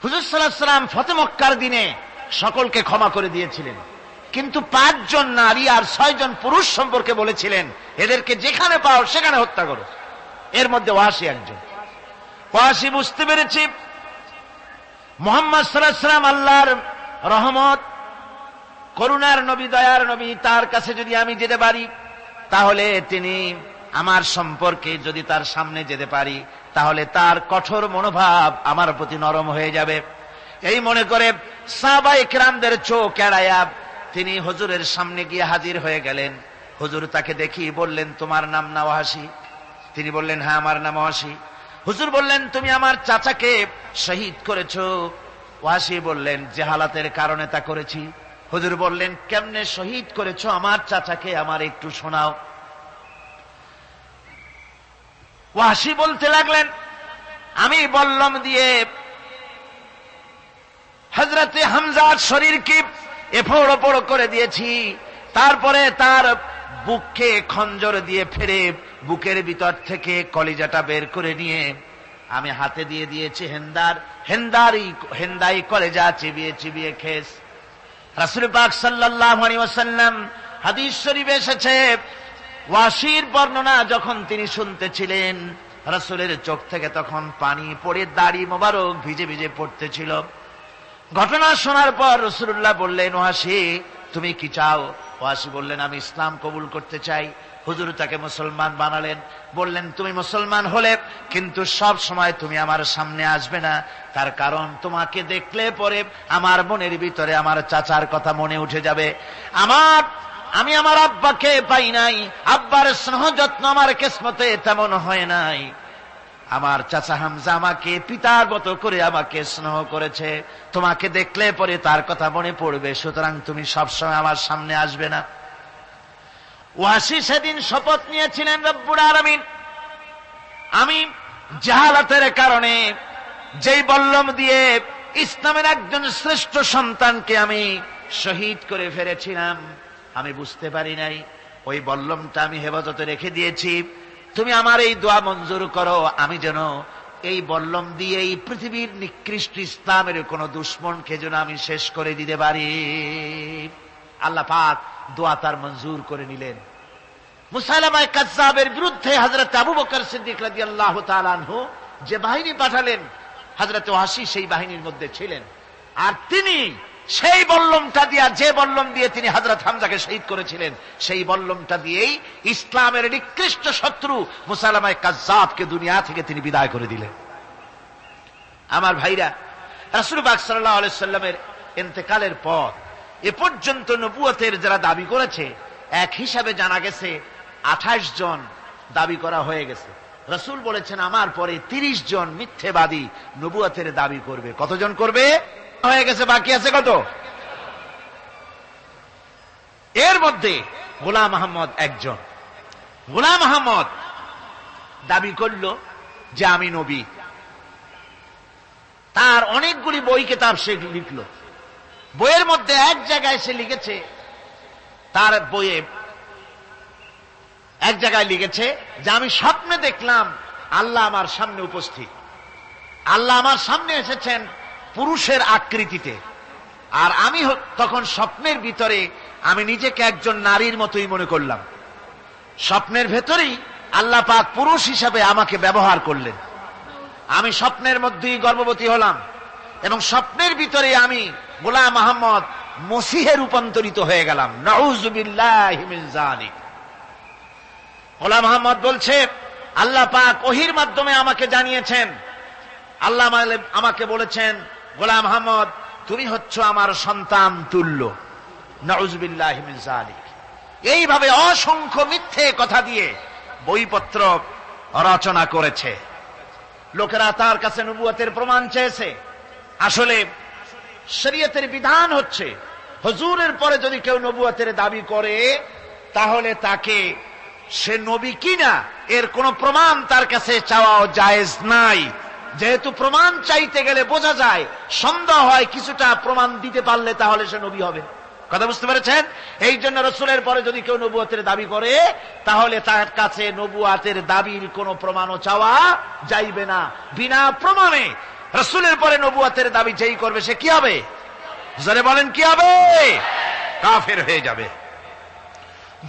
হুজুর সাল্লাল্লাহু আলাইহি ওয়াসাল্লাম ফতে মক্কার দিনে সকলকে ক্ষমা করে দিয়েছিলেন, কিন্তু 5 জন নারী আর 6 জন পুরুষ সম্পর্কে বলেছিলেন এদেরকে যেখানে পাও সেখানে হত্যা করো। এর মধ্যে ওয়াসি একজন। ওয়াসি বুঝতে পেরেছি মুহাম্মদ সাল্লাল্লাহু আলাইহি ওয়াসাল্লাম আল্লাহর রহমত, করুণার নবী, দয়ার নবী, তার কাছে যদি আমি যেতে পারি তাহলে তিনি আমার সম্পর্কে, যদি তার সামনে যেতে পারি তাহলে তার কঠোর মনোভাব আমার প্রতি নরম হয়ে যাবে। এই মনে করে সাহাবায়ে কেরামদের চোখ এড়ায়া তিনি হুজুরের সামনে গিয়ে হাজির হয়ে গেলেন। হুজুর তাকে দেখি বললেন, তোমার নাম না ওয়াসি? তিনি বললেন, হ্যাঁ আমার নাম ওয়াসি। হুজুর বললেন, তুমি আমার চাচাকে শহীদ করেছো? ওয়াসি বললেন, জাহালাতের কারণে তা করেছি। হুজুর বললেন, কেমনে শহীদ করেছো আমার চাচাকে, আমার একটু শোনাও। ওয়াসি বলতে লাগলেন, আমি বল্লম দিয়ে হযরতে হামজার শরীরকে এফোড় ওপড় করে দিয়েছি, তারপরে তার বুককে খঞ্জর দিয়ে ফেরে বুকের ভিতর থেকে কলিজাটা বের করে নিয়ে আমি হাতে দিয়ে দিয়েছি হেন্দাই কলেজা চিবিয়ে চিবিয়ে খেস। রাসূল পাক সাল্লাল্লাহু আলাইহি ওয়াসাল্লাম, হাদিস শরীফে এসেছে, ওয়াসির বর্ণনা যখন তিনি শুনতেছিলেন রাসূলের চোখ থেকে তখন পানি পড়ে দাড়ি মোবারক ভিজে ভিজে পড়তেছিল। ঘটনা শোনার পর রাসূলুল্লাহ বললেন, ওয়াসি তুমি কি চাও? ওয়াসি বললেন, আমি ইসলাম কবুল করতে চাই। হুজুর তাকে মুসলমান বানালেন। বললেন, তুমি মুসলমান হলে কিন্তু সব সময় তুমি আমার সামনে আসবে না, তার কারণ তোমাকে দেখলে পরে আমার মনের ভিতরে আমার চাচার কথা মনে উঠে যাবে। আমি আমার আব্বাকে পাই নাই, আব্বার স্নেহ যত্ন আমার কিসমতে তেমন হয় নাই। আমার চাচা হামজা আমাকে পিতার মতো করে আমাকে স্নেহ করেছে, তোমাকে দেখলে পরে তার কথা মনে পড়বে, সুতরাং তুমি সবসময় আমার সামনে আসবে না। ওয়াসি সেদিন শপথ নিয়েছিলেন, রব্বুল আলামিন, আমি জাহালাতের কারণে যেই বল্লম দিয়ে ইসলামের একজন শ্রেষ্ঠ সন্তানকে আমি শহীদ করে ফেলেছিলাম, আমি বুঝতে পারি নাই, ওই বল্লমটা আমি হেফাজতে রেখে দিয়েছি। তুমি আমার এই দোয়া মঞ্জুর করো, আমি যেন এই বল্লম দিয়ে এই পৃথিবীর নিকৃষ্ট ইসলামের কোন দুশমনকে যেন আমি শেষ করে দিতে পারি। আল্লাহ পাক দোয়া তার মঞ্জুর করে নিলেন। মুসাইলামা কাযযাবের বিরুদ্ধে হযরত আবু বকর সিদ্দিক রাদিয়াল্লাহু তাআলা আনহু যে বাহিনী পাঠালেন, হযরত ওয়াসি সেই বাহিনীর মধ্যে ছিলেন। আর তিনি সেই বল্লমটা দিয়া, যে বল্লম দিয়ে তিনি হযরত হামজাকে শহীদ করেছিলেন, সেই বল্লমটা দিয়েই ইসলামের নিকৃষ্ট শত্রু মুসাইলামা কাযযাবকে দুনিয়া থেকে তিনি বিদায় করে দিলেন। আমার ভাইরা, রাসূল পাক সাল্লাল্লাহু আলাইহি সাল্লামের ইন্তেকালের পর এ পর্যন্ত নবুয়তের যারা দাবি করেছে, এক হিসাবে জানা গেছে 28 জন দাবি করা হয়ে গেছে। রাসূল বলেছেন, আমার পরে 30 জন মিথ্যেবাদী নবুয়তের দাবি করবে। কতজন করবে? হয়ে গেছে, বাকি আছে কত? এর মধ্যে গোলাম আহমদ একজন। গোলাম আহমদ দাবি করল যে আমি নবী। তার অনেকগুলি বই কিতাব সে লিখল। বইয়ের মধ্যে এক জায়গায় সে লিখেছে, তার বইয়ে এক জায়গায় লিখেছে যে আমি স্বপ্নে দেখলাম আল্লাহ আমার সামনে উপস্থিত। আল্লাহ আমার সামনে এসেছেন পুরুষের আকৃতিতে, আর আমি তখন স্বপ্নের ভিতরে আমি নিজেকে একজন নারীর মতোই মনে করলাম। স্বপ্নের ভেতরেই আল্লাহ পাক পুরুষ হিসাবে আমাকে ব্যবহার করলেন। আমি স্বপ্নের মধ্যেই গর্ভবতী হলাম এবং স্বপ্নের ভিতরে আমি গোলাম আহমদ মসিহে রূপান্তরিত হয়ে গেলাম। নাউযুবিল্লাহি মিন যালিক। গোলাম আহমদ বলছে, আল্লাহ পাক ওহীর মাধ্যমে আমাকে জানিয়েছেন, আল্লাহ আমাকে বলেছেন, গোলাম আহমদ তুমি হচ্ছ আমার সন্তান তুল্য। নাউযুবিল্লাহি মিন যালিক। এইভাবে অসংখ্য মিথ্যে কথা দিয়ে বইপত্র রচনা করেছে। লোকেরা তার কাছে নবুয়তের প্রমাণ চেয়েছে। আসলে শরীয়তের বিধান হচ্ছে, হুজুরের পরে যদি কেউ নবুয়তের দাবি করে তাহলে তাকে সে নবী কিনা এর কোনো প্রমাণ তার কাছে চাওয়াও জায়েজ নাই। যেহেতু প্রমাণ চাইতে গেলে বোঝা যায়, সন্দেহ হয় কিছুটা, প্রমাণ দিতে পারলে তাহলে সে নবী হবে। কথা বুঝতে পেরেছেন? এই জন্য রাসূলের পরে যদি কেউ নবুয়তের দাবি করে তাহলে তার কাছে নবুয়তের দাবির কোনো প্রমাণও চাওয়া যাইবে না। বিনা প্রমাণে রাসূলের পরে নবুয়তের দাবি যেই করবে সে কি হবে? জোরে বলেন কি হবে? কাফের হয়ে যাবে।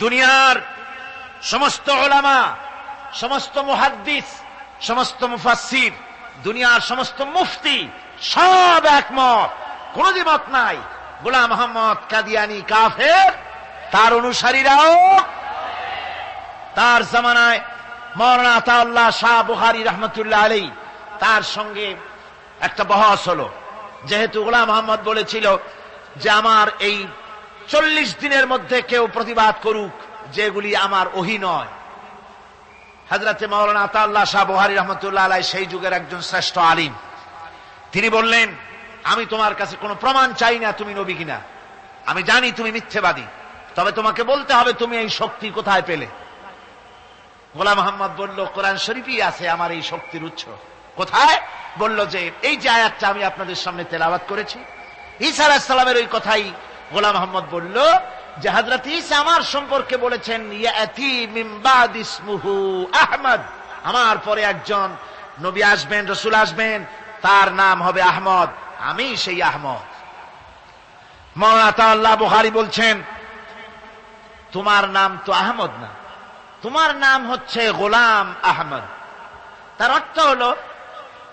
দুনিয়ার সমস্ত উলামা, সমস্ত মুহাদ্দিস, সমস্ত মুফাসসির, দুনিয়ার সমস্ত মুফতি সব একমত, কোন দ্বিমত নাই, গোলাম মোহাম্মদ কাদিয়ানী কাফের, তার অনুসারীরাও। তার জামানায় মাওলানা আতাউল্লাহ শাহ বুখারী রাহমাতুল্লাহ আলাইহি, তার সঙ্গে একটা বহস হলো। যেহেতু গোলাম মোহাম্মদ বলেছিল যে আমার এই 40 দিনের মধ্যে কেউ প্রতিবাদ করুক যেগুলি আমার ওহী নয়। হযরতে মাওলানা আতাউল্লাহ শাহ বুখারী রাহমাতুল্লাহ আলাইহি সেই যুগের একজন শ্রেষ্ঠ আলিম, তিনি বললেন আমি তোমার কাছে কোনো প্রমাণ চাই না তুমি নবী কিনা, আমি জানি তুমি মিথ্যেবাদী, তবে তোমাকে বলতে হবে তুমি এই শক্তি কোথায় পেলে। গোলাম মোহাম্মদ বলল কোরআন শরীফই আছে আমার এই শক্তির উৎস। কোথায়? বলল যে এই যে আয়াতটা আমি আপনাদের সামনে তেলাওয়াত করেছি, ঈসা আলাইহিস সালামের ওই কথাই গোলাম মোহাম্মদ বলল যে হযরত ঈসা আমার সম্পর্কে বলেছেন ইয়াতি মিন বাদ ইসমুহু আহমদ, আমার পরে একজন নবী আসবেন, রাসূল আসবেন, তার নাম হবে আহমদ, আমি সেই আহমদ। মাওলানা আতাউল্লাহ বুখারী বলছেন তোমার নাম তো আহমদ না, তোমার নাম হচ্ছে গোলাম আহমদ। তার অর্থ হলো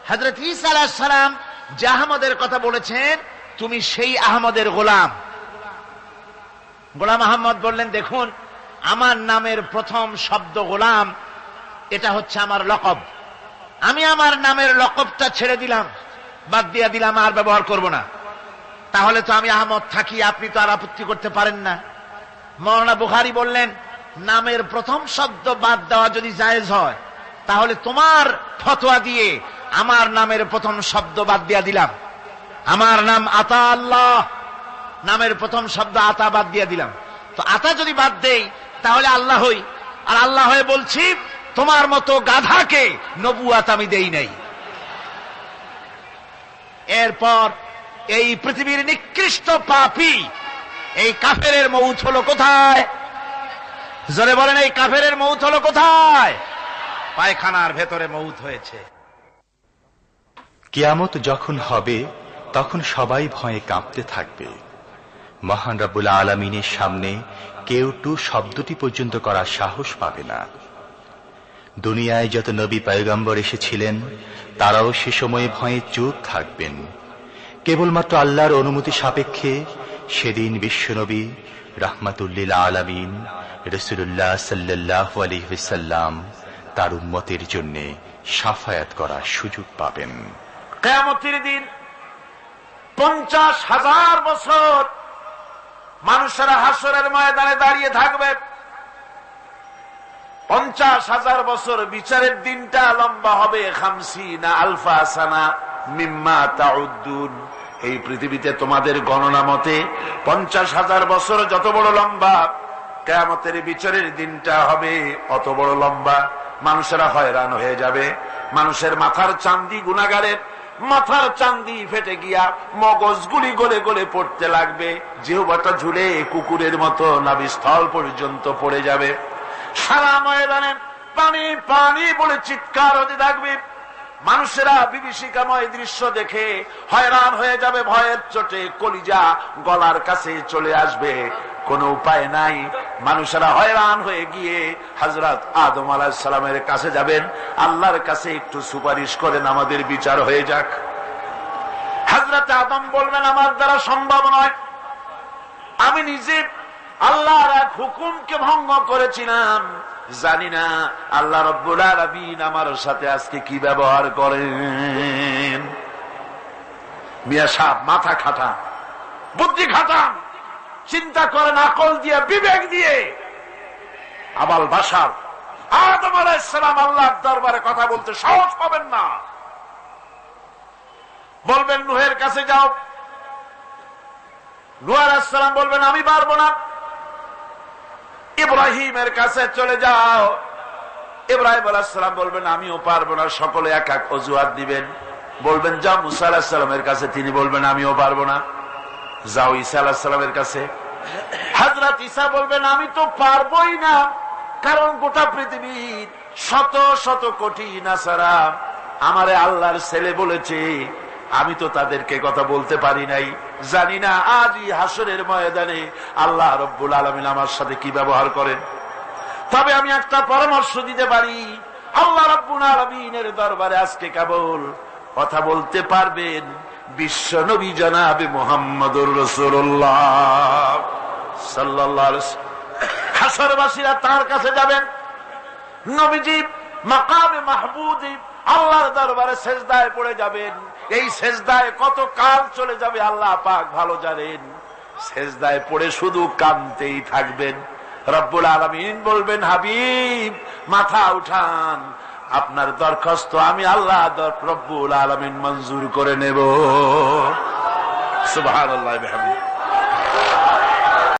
হযরত ঈসা আলাইহিস সালাম যে আহমদের কথা বলেছেন তুমি সেই আহমদের গোলাম। গোলাম আহমদ বললেন দেখুন আমার নামের প্রথম শব্দ গোলাম, এটা হচ্ছে আমার লকব, আমি আমার নামের লকবটা ছেড়ে দিলাম, বাদ দিয়ে দিলাম, আর ব্যবহার করব না, তাহলে তো আমি আহমদ থাকি, আপনি তো আর আপত্তি করতে পারেন না। মাওলানা বুখারী বললেন নামের প্রথম শব্দ বাদ দেওয়া যদি জায়েজ হয় তাহলে তোমার ফতোয়া দিয়ে আমার নামের প্রথম শব্দ বাদ দিয়া দিলাম, আমার নাম আতা আল্লাহ, নামের প্রথম শব্দ আতা বাদ দিয়া দিলাম, তো আতা যদি বাদ দেই তাহলে আল্লাহ হই, আর আল্লাহ হয়ে বলছি তোমার মতো গাধাকে নবুয়ত আমি দেই নাই। এরপর এই পৃথিবীর নিকৃষ্ট পাপী এই কাফেরের মউত হলো কোথায়? জোরে বলেন এই কাফেরের মউত হলো কোথায়? পায়খানার ভেতরে মউত হয়েছে। কিয়ামত যখন হবে তখন সবাই ভয়ে কাঁপতে থাকবে। মহান রব্বুল আলামিনের সামনে কেউ টু শব্দটি পর্যন্ত করার সাহস পাবে না। দুনিয়ায় যত নবী পয়গম্বর এসেছিলেন তারাও সে সময়ে ভয়ে চুপ থাকবেন। কেবলমাত্র আল্লাহর অনুমতি সাপেক্ষে সেদিন বিশ্বনবী রাহমাতুল আলামিন রাসূলুল্লাহ সাল্লাল্লাহু আলাইহি ওয়াসাল্লাম তার উম্মতের জন্য শাফায়াত করার সুযোগ পাবেন। কিয়ামতের দিন 50,000 বছর মানুষেরা হাসরের ময়দানে দাঁড়িয়ে থাকবে। 50,000 বছর বিচারের দিনটা লম্বা হবে 50 আলফা সানা মিম্মা তাউদ্দুন। এই পৃথিবীতে তোমাদের গণনা মতে 50,000 বছর যত বড় লম্বা, কিয়ামতের বিচারের দিনটা হবে অত বড় লম্বা। মানুষেরা হয়রান হয়ে যাবে, মানুষের মাথার চান্দি, গুনাহগারের মাথার চান্দি ফেটে গিয়া মগজগুলি গলে গলে পড়তে লাগবে, জিহ্বাটা ঝুলে কুকুরের মতো নাভিস্থল পর্যন্ত পড়ে যাবে। সারা ময়দানে পানি পানি বলে চিৎকার হতে থাকবে। মানুষেরা বিভীষিকাময় দৃশ্য দেখে হয়রান হয়ে যাবে, ভয়ের চোটে কলিজা গলার কাছে চলে আসবে, কোনো উপায় নাই। মানুষেরা হয়রান হয়ে গিয়ে হযরত আদম আলাইহিস সালামের কাছে যাবেন, আল্লাহর কাছে একটু সুপারিশ করেন আমাদের বিচার হয়ে যাক। হযরত আদম বলবেন আমার দ্বারা সম্ভব নয়, আমি নিজে আল্লাহর এক হুকুমকে ভঙ্গ করেছিলাম, জানি না আল্লাহ রাব্বুল আলামিন আমার সাথে আজকে কি ব্যবহার করেন। মিয়া সাহেব মাথা খাটান, বুদ্ধি খাটান, চিন্তা করেন আকল দিয়ে, বিবেক দিয়ে। আবাল বাশার আদম আলাইহিস সালাম আল্লাহর দরবারে কথা বলতে সাহস পাবেন না। বলবেন নূহের কাছে যাও, নূহ আলাইহিস সালাম বলবেন আমি পারবো না। ইব্রাহিমের কাছে চলে যাও, ইব্রাহিম আলাইহিস সালাম বলবেন আমিও পারবো না। সকলে এক এক অজুহাত দিবেন। বলবেন যাও মুসা আলাইহিস সালামের কাছে, তিনি বলবেন আমিও পারবো না। যাও ঈসা আলাইহিস সালামের কাছে, হযরত ঈসা বলবেন আমি তো পারবোই না, কারণ গোটা পৃথিবীর শত শত কোটি নাসারা আমারে আল্লাহর ছেলে বলেছে, আমি তো তাদেরকে কথা বলতে পারি নাই, জানি না আজই হাসরের ময়দানে আল্লাহ রব্বুল আলামিন আমার সাথে কি ব্যবহার করেন। তবে আমি একটা পরামর্শ দিতে পারি, আল্লাহ রাব্বুল আলামিনের দরবারে আজকে কেবল কথা বলতে পারবেন বিশ্ব নবী জনাবে মুহাম্মদুর রাসূলুল্লাহ সাল্লাল্লাহু আলাইহি ওয়াসাল্লাম। হাসরবাসীরা তার কাছে যাবেন, নবীজি মাকামে মাহমুদে আল্লাহর দরবারে সেজদায় পড়ে যাবেন। এই সেজদায় কত কাল চলে যাবে আল্লাহ পাক ভালো জানেন। সেজদায় পড়ে শুধু কাঁদতেই থাকবেন। রব্বুল আলামিন বলবেন, হাবিব মাথা উঠান, আপনার দরখাস্ত আমি আল্লাহ রব্বুল আলামিন মঞ্জুর করে নেব। সুবহানাল্লাহ বিহামদিহি।